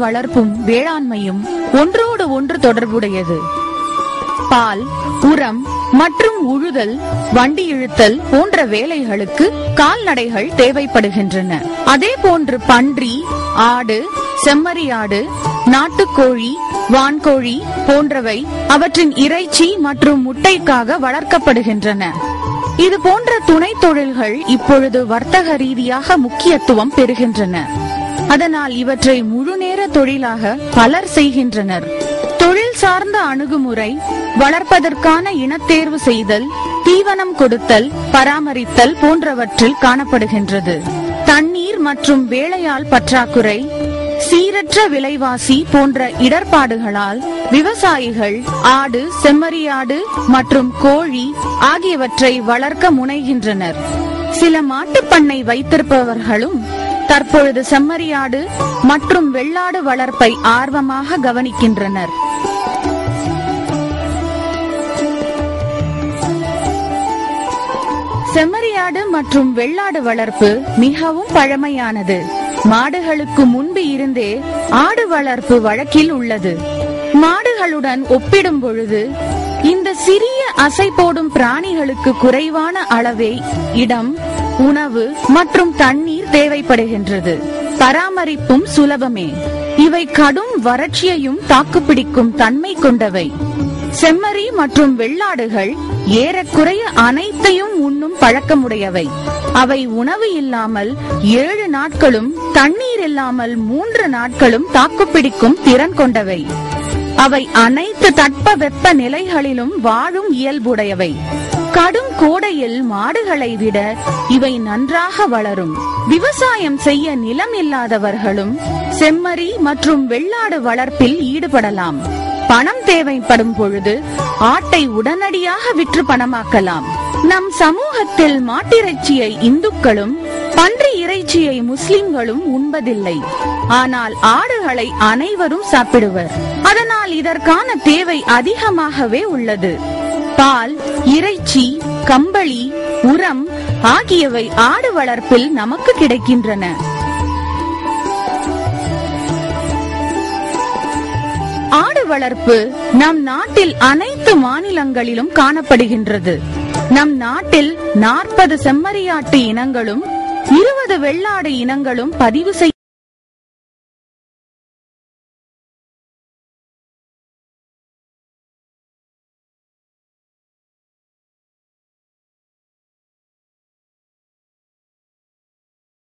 வளர்ப்பும் வேளாண்மையும் ஒன்றோடு ஒன்று தொடர்புடையது. பால், உரம் மற்றும் உழுதல், வண்டி இழுத்தல் போன்ற வேலைகளுக்கு கால்நடைகள் தேவைப்படுகின்றன. அதே போன்று பன்றி, ஆடு, செம்மறியாடு, நாட்டுக்கோழி, வான்கோழி போன்றவை அவற்றின் இறைச்சி மற்றும் முட்டைக்காக வளர்க்கப்படுகின்றன. இது போன்ற துணை தொழில்கள் இப்பொழுது வர்த்தக ரீதியாக முக்கியத்துவம் பெறுகின்றன. அதனால் இவற்றை முழுநேர தொழிலாக பலர் செய்கின்றனர். தொழில் சார்ந்த அணுகுமுறை வளர்ப்பதற்கான இனத்தேர்வு செய்தல், தீவனம் கொடுத்தல், பராமரித்தல் போன்றவற்றில் காணப்படுகின்றது. தண்ணீர் மற்றும் வேலையாள் பற்றாக்குறை, சீரற்ற விலைவாசி போன்ற இடர்பாடுகளால் விவசாயிகள் ஆடு, செம்மறியாடு மற்றும் கோழி ஆகியவற்றை வளர்க்க முனைகின்றனர். சில மாட்டுப்பண்ணை வைத்திருப்பவர்களும் தற்பொழுது செம்மறியாடு மற்றும் வெள்ளாடு வளர்ப்பை ஆர்வமாக கவனிக்கின்றனர். செம்மறியாடு மற்றும் வெள்ளாடு வளர்ப்பு மிகவும் பழமையானது. மாடுகளுக்கு முன்பு இருந்தே ஆடு வளர்ப்பு வழக்கில் உள்ளது. மாடுகளுடன் ஒப்பிடும் பொழுது இந்த சிறிய அசை போடும் பிராணிகளுக்கு குறைவான அளவே இடம், உணவு மற்றும் தண்ணீர் தேவைப்படுகின்றது. பராமரிப்பும் சுலபமே. இவை கடும் வறட்சியையும் தாக்குப்பிடிக்கும் தன்மை கொண்டவை. செம்மறி மற்றும் வெள்ளாடுகள் ஏறக்குறைய அனைத்தையும் உண்ணும் பழக்கமுடையவை. அவை உணவு இல்லாமல் 7 நாட்களும், தண்ணீர் இல்லாமல் 3 நாட்களும் தாக்குப்பிடிக்கும் திறன் கொண்டவை. அவை அனைத்து தட்ப வெப்ப நிலைகளிலும் வாழும் இயல்புடையவை. கடும் கோடையில் மாடுகளை விட இவை நன்றாக வளரும். விவசாயம் செய்ய நிலம் இல்லாதவர்களும் செம்மறி மற்றும் வெள்ளாடு வளர்ப்பில் ஈடுபடலாம். பணம் தேவைப்படும் பொழுது ஆட்டை உடனடியாக விற்று பணமாக்கலாம். நம் சமூகத்தில் மாட்டிறைச்சியை இந்துக்களும் பன்றி இறைச்சியை முஸ்லிம்களும் உண்பதில்லை. ஆனால் ஆடுகளை அனைவரும் சாப்பிடுவர். அதனால் இதற்கான தேவை அதிகமாகவே உள்ளது. பால், இறைச்சி, கம்பளி, உரம் ஆகியவை ஆடு வளர்ப்பில் நமக்கு கிடைக்கின்றன. ஆடு வளர்ப்பு நம் நாட்டில் அனைத்து மாநிலங்களிலும் காணப்படுகின்றது. நம் நாட்டில் 40 செம்மறியாட்டு இனங்களும் 20 வெள்ளாடு இனங்களும் பதிவு செய்ய